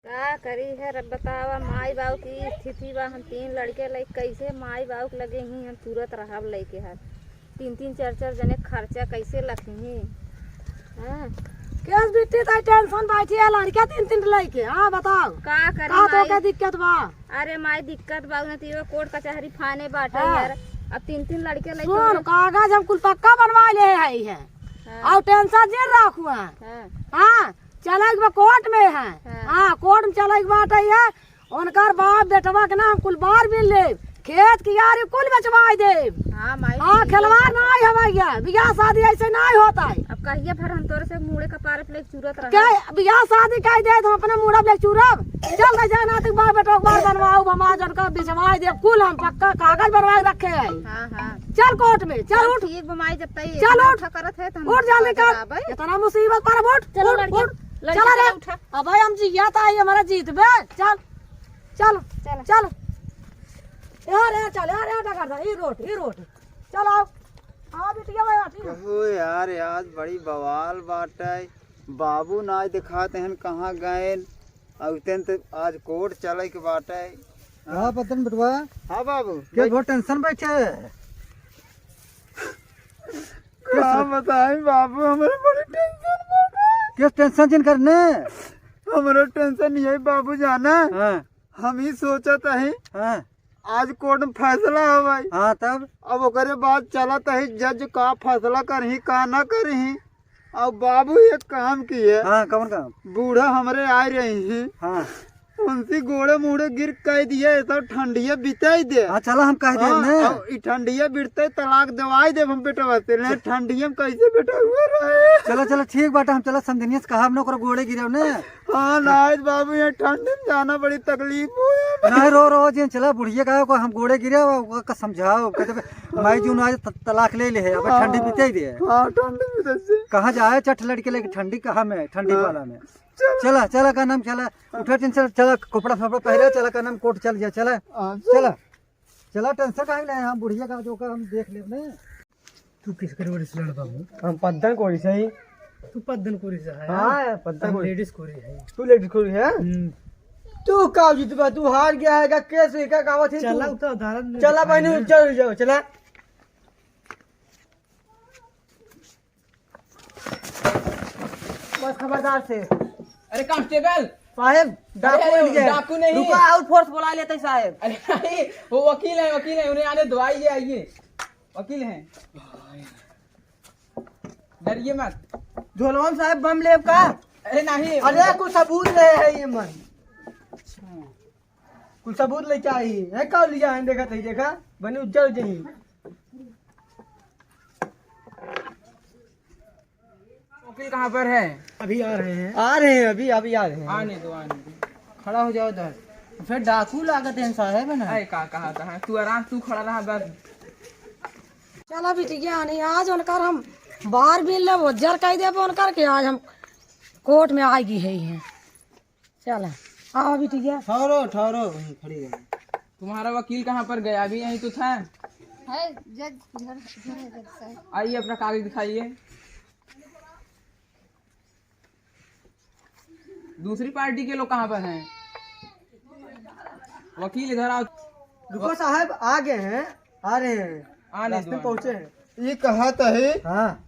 का करी है रब बतावा। माई बाबू की स्थिति बा, हम 3 लड़के लई कैसे माई बाबू लगे ही हम तुरत रहब लइके हर 3-3 4-4 जने खर्चा कैसे लखी। हाँ केस बिट्टी ताई टेंशन बैठी है लड़का 3-3 लइके। हां बताओ का करी का तो माई? के दिक्कत बा? अरे माई दिक्कत बा न तीव कोर्ट कचहरी फाने बाटे हाँ। यार। अब 3-3 लड़के लई सुन कागज हम कुल पक्का बनवा ले है हाँ। और टेंशन जे रखू है। हाँ। हां चले के कोर्ट में है। हाँ। हां कोर्ट में चले के बात है उनकर बाप बेटवा के नाम कुल बार बिल ले खेत की यारी कुल बेचवाई दे। हाँ माई हां खिलवाड़ नहीं हमारे बियाह शादी ऐसे नहीं होता है। अब कहिए फिर हम तोरे से मुड़े कपार पे चूरत रह। क्या बियाह शादी कह दे हम अपने मुड़ा पे चूरब चल गए जाना तक बाप बेटा बार बनवाओ हमार जन का बिचवाई दे कुल हम पक्का कागज बनवा रखे है। हां हां चल कोर्ट में चल उठ ठीक बमाई जब तई चल उठ करत है तो उठ जल्दी कर इतना मुसीबत पर उठ चलो उठ, लड़के, उठ लड़के चला रे उठा। अब भाई हम जीत आई हमारा जीत बे चल चल चल। चल यार चल यार कर दे ई रोट चल आओ हां बिटिया भाई ठीक है। कहो यार आज बड़ी बवाल बाटे। बाबू ना दिखाते हैं कहाँ गए अवतन तो आज कोर्ट चले के बाटे। हाँ पतन बिटवा हाँ बाबू के बहुत टेंशन बैठे क्या बताएं बाबू हमारे बड़ी टेंशन बाटे। किस टेंशन जिन करने हमारा टेंशन यही बाबू जाना हाँ हम ही सोचत है हाँ आज कोर्ट में फैसला है भाई। हाँ तब अब ओकरे बाद चलत है जज का फैसला करही का ना करही। अब बाबू एक काम किए हाँ कौन काम बूढ़ा हमारे आ रही हैं हाँ उनसे गोड़े मुड़े गिर कह दिए सब ठंडिया बिताई दे। हाँ चला हम कह दे ने हाँ, ई ठंडिया बिरते तलाक दवाई दे हम बेटा वास्ते ले ठंडिया में कैसे बेटा हुए रहे। चलो चलो ठीक बाटा हम चला समझनिया से कहा हम ओकरा गोड़े गिरव ने हाँ नाज बाबू ये ठंडी में जाना बड़ी तकलीफ हुई। नहीं रो जिन चला बुढ़िया कहा को हम गोड़े गिरे का समझाओ कहते माई जून आज तलाक ले ले है अब ठंडी बीते दे हाँ ठंडी में से कहाँ जाए चट लड़के लेके ठंडी कहाँ में ठंडी वाला में चला चला का नाम चला उठा टेंशन चला कपड़ा फपड़ा पहले चला का नाम कोर्ट चल गया चला चला चला टेंशन काहे ले हम बुढ़िया का जो का हम देख ले ने तू किस करे से लड़ बाबू? हम पद्दन कोरी से ही तू पद्दन कोरी से है। हां पद्दन कोरी लेडीज कोरी है। तू लेडीज कोरी है तू का जीतबा तू हार गया है का कैसे का गावत है चला तो उदाहरण चला बहनी चल जाओ चला बस खबरदार से। अरे कांस्टेबल साहब डाकू अरे, मिल गया डाकू नहीं। रुका और फोर्स बुला लेते साहब। अरे नहीं, वो वकील है उन्हें आने दो आइए आइए वकील हैं डरिए मत। झोलवान साहब बम लेब का अरे नहीं अरे कुछ सबूत ले है ये मन कुछ सबूत ले चाहिए है का लिया है देखा थी देखा बनी उज्जल जही वकील कहाँ पर है? अभी आ रहे हैं। अभी आ रहे हैं आने दो खड़ा हो जाओ इधर फिर डाकू लागत है साहब ना अरे कहा तू आराम तू खड़ा रहा बस। चला बिटिया नहीं आज उनकर हम बाहर बिल ले वो जर कह दे उनकर के आज हम कोर्ट में आएगी है ही चला आओ बिटिया ठहरो खड़ी रहो तुम्हारा वकील कहाँ पर गया? अभी यहीं तो था। है जज घर आइए अपना कागज दिखाइए। दूसरी पार्टी के लोग कहाँ पर हैं? वकील इधर आओ। रुको साहब आ गए हैं आ रहे हैं आने रास्ते दो में पहुंचे हैं ये कहा तो है हाँ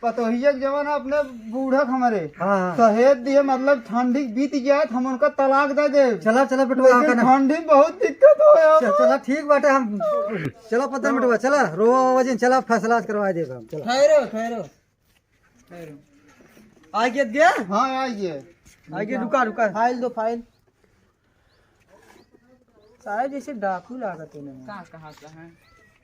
पतोहिया के जमाना अपने बूढ़ा हमारे हाँ सहेज दिए मतलब ठंडी बीत जाए हम उनका तलाक दे दे। चला चला बेटवा का ना ठंडी में बहुत दिक्कत हो चला ठीक बाटे हम चला पता बेटवा चला रो वजन चला फैसला करवा देगा हम चला ठहरो आ गया हाँ आइए आगे रुका फाइल दो फाइल शायद जैसे डाकू लागत है ना कहाँ है?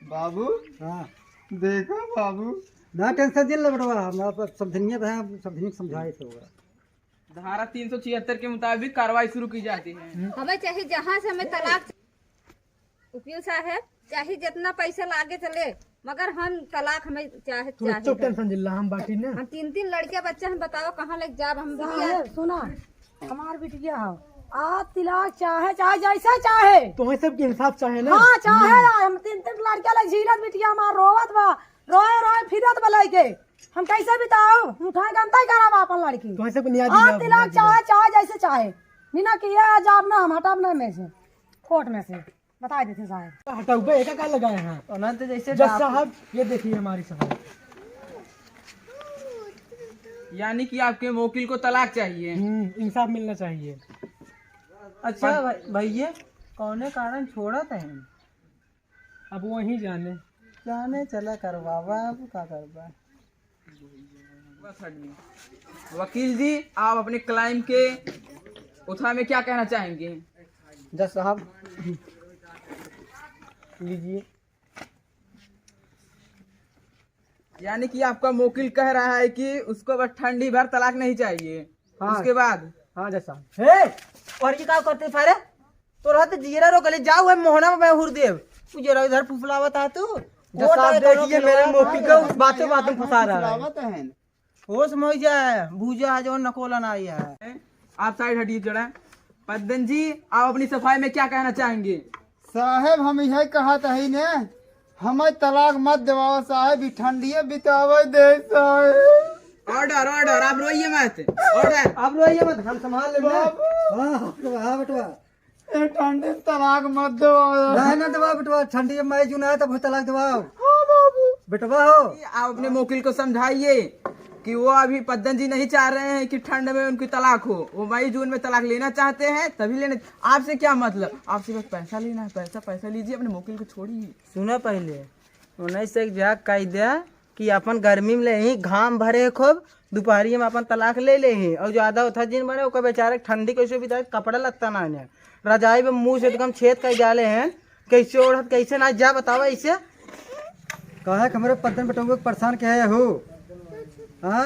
बाबू हाँ देखो बाबू ना टेंशन दिल बेटवा हम समझनिए समझने समझाए थे होगा धारा 376 के मुताबिक कार्रवाई शुरू की जाती है। हमें चाहे जहाँ से हमें तलाक वकील साहब चाहे जितना पैसा लागे चले मगर हम तलाक हमें चाहे टेंशन जिल्ला हम बाटी ना हम 3-3 लड़के बच्चे हम बताओ कहाँ लग जाब हम साहब सुना हमार बिटिया हो आज तिलाक चाहे जैसा चाहे तुम्हें सबके इंसाफ चाहे ना हाँ चाहे हम 3-3 लड़के लग झीलत बिटिया हमार रोवत बा रोए फिरत बा लइके हम कैसे बिताओ उठा गमता ही करावा अपन लड़की तुम्हें सब न्याय आज तिलाक चाहे जैसे चाहे बिना किया जाब ना हम हटाब ना में से कोर्ट में से बता देते साहब। हटाओ बे का लगाए हैं अनंत जैसे जज साहब ये देखिए हमारी सफाई। यानी कि आपके वकील को तलाक चाहिए। इंसाफ मिलना चाहिए। अच्छा भैया कौने कारण छोड़ा था? अब वही जाने। जाने चला करवावा, अब का करवा। बस हटिए। वकील जी आप अपने क्लाइम के उत्थान में क्या कहना चाहेंगे? जज साहब लीजिए। यानी कि आपका वकील कह रहा है कि उसको बस ठंडी भर तलाक नहीं चाहिए। हाँ। उसके बाद हाँ जज साहब। हे और ये का करते फारे? तो रहत जीरा रो गले जाओ है मोहना में हुरदेव तू जरा इधर फुफलावत आ तू। जज साहब देखिए मेरे मोकी को बातों बातों फंसा रहा है। होश में जाए भूजा है जो नकोला ना आया है। आप साइड हटिए जरा। पद्दन जी आप अपनी सफाई में क्या कहना चाहेंगे? साहेब हम यही कहा था ही ने, हमें तलाक मत दिवाओ साहेब, ई ठंडिये बितावे दे साहेब। ऑर्डर ऑर्डर, आप रोइए मत। ऑर्डर। आप रोइए मत, हम संभाल लेंगे। हाँ बेटवा ए ठंडी तलाक मत दिवाओ। ना दवा बेटवा, ठंडी में जून आया तब तलाक दवाओ बेटवा हो। आप अपने वकील को समझाइए कि वो अभी पद्दन जी नहीं चाह रहे हैं कि ठंड में उनकी तलाक हो। वो मई जून में तलाक लेना चाहते हैं तभी लेने। आपसे क्या मतलब? आपसे बस पैसा लेना है। पैसा लीजिए, अपने वकील को छोड़िए। सुना पहले 19 एक जाग कायदा कि अपन गर्मी में ले ही घाम भरे खूब, दोपहरी में अपन तलाक ले ले ही, और ज्यादा उठा दिन बने ओकर बेचारे ठंडी कैसे बिता कपड़ा लगता ना है, रजाई में मुंह से एकदम छेद कर डाले हैं, कैसे ओढ़त कैसे ना जा बतावा ऐसे। कहा हमारे पद्दन बेटों को परेशान क्या हो। हाँ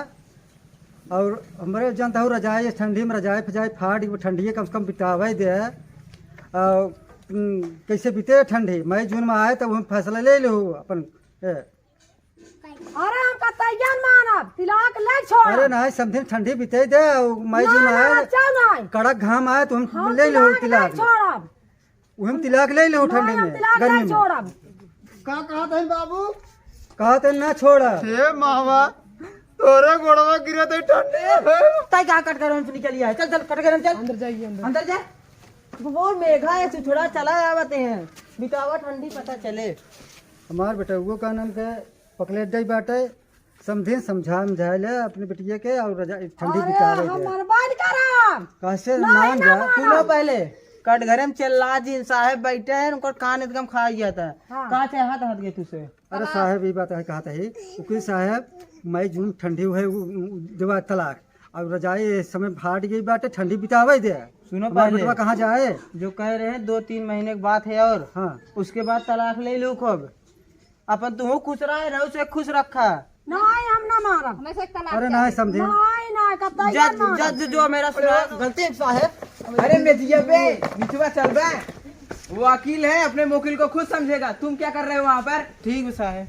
और हमारे जानता हूँ रजाई ठंडी में रजाई फजाई फाड़ ठंडी कम से कम बितावे दे। कैसे बीते ठंडी मई जून में आए तब हम फैसला ले लो अपन। अरे हम कतैया मानब तिलाक ले छोड़। अरे नहीं समझे ठंडी बीते दे, मई जून आए कड़क घाम आए तो हम ले लो तिलाक। छोड़ब हम तिलाक ले लो ठंडी में गर्मी में। छोड़ब का कहा था बाबू? कहा तो ना छोड़ा। हे मावा तोरे गोड़वा गिरे तो ठंडी ताई का कट कर हम निकल है। चल चल कट कर चल अंदर जाइए अंदर जा। वो मेघा है थोड़ा चला आते हैं बितावा ठंडी पता चले। हमार बेटा वो का नाम के पकले दई बाटे समझे समझा ले अपने बेटिया के और ठंडी बितावे हमर बात करब कैसे मान जा। सुनो पहले कट घरे में चिल्ला जी साहब बैठे हैं उनका कान एकदम खा जाता है। कहाँ से हाथ हाथ गए तुझसे? अरे साहब ये बात है कहा था वकील साहब मई जून ठंडी हुए देवा तलाक और रजाई इस समय फाट गई बाटे ठंडी बितावे दे। सुनो पहले कहाँ जाए जो कह रहे हैं 2-3 महीने की बात है और हाँ उसके बाद तलाक ले लो खूब अपन तू खुश रहे रहो से खुश रखा। नहीं हम ना मारब। हमें से तलाक अरे नहीं समझे नहीं कतैया जज जो मेरा सुना गलती साहब। अरे मेजिया पे मिठुआ चल बे। वो वकील है, अपने वकील को खुद समझेगा। तुम क्या कर रहे हो वहाँ पर? ठीक है साहब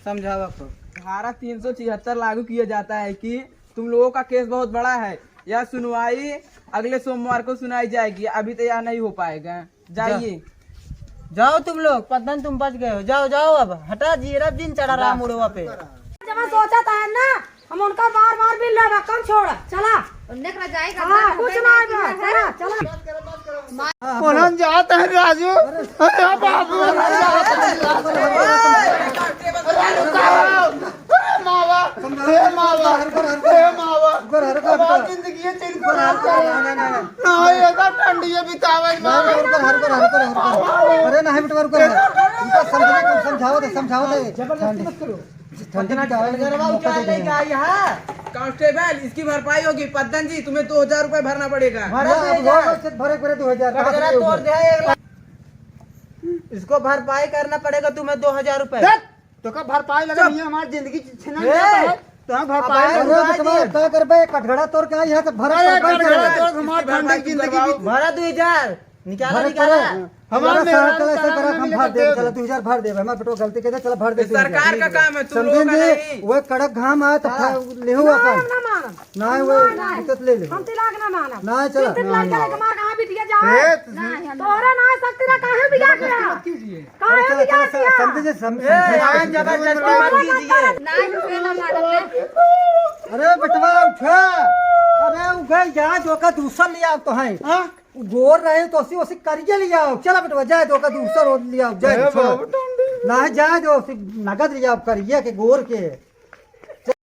समझावा को। धारा 376 लागू किया जाता है कि तुम लोगों का केस बहुत बड़ा है, यह सुनवाई अगले सोमवार को सुनाई जाएगी। अभी तो यह नहीं हो पाएगा। जाइए जाओ तुम लोग पद्दन तुम बच गए हो। जाओ जाओ अब हटा जीरा दिन चढ़ा रहा मुड़वा पे। जब हम सोचा था ना हम उनका बार बार बिल लेगा कम छोड़ चला उन्हें कर जाएगा। हाँ कुछ नहीं चला चला बोलन जाता है राजू। अरे बाबू मावा हे मावा हे मावा हमारी जिंदगी है तेरी खराब कर ना ये तो ठंडी है बितावे मावा। अरे नहीं बेटा रुको उनका समझाओ जबरदस्ती मत करो ठंडी कांस्टेबल इसकी भरपाई होगी। पद्दन जी तुम्हें 2000 रुपए भरना पड़ेगा। भरे 2000 इसको भरपाई करना पड़ेगा तुम्हें 2000 रुपए। तो का भरपाई लगा नहीं हमारी जिंदगी छिना जाता है तो हम भरपाई क्या करबे कटघड़ा तोड़ के आई है तो भरा हमारी ठंडी जिंदगी भरा 2000 निकाला हमारा हम भर दे। चलो 2000 भर दे। हमारा बेटो गलती कहते चलो भर दे। सरकार का काम है, तुम लोगों का नहीं। वो कड़क घाम आए तो ले हो अपन ना मानब ना वो दिक्कत ले ले हम तिलाक ना मानब। ना चलो तीन लड़का के मार कहां बिटिया जाए तोरा ना सकती ना काहे बिया किया काहे बिया किया समझे जबरदस्ती मत कीजिए। नहीं रुके ना मारब ले। अरे बेटवा उठा अरे उगे जा जो का दूसर लिया तो है हाँ गोर रहे तो उसी उसी करिए लिया चला बेटा जाए तो का दूसर लिया जाए ना जाए दो नगद लिया करिए के गोर के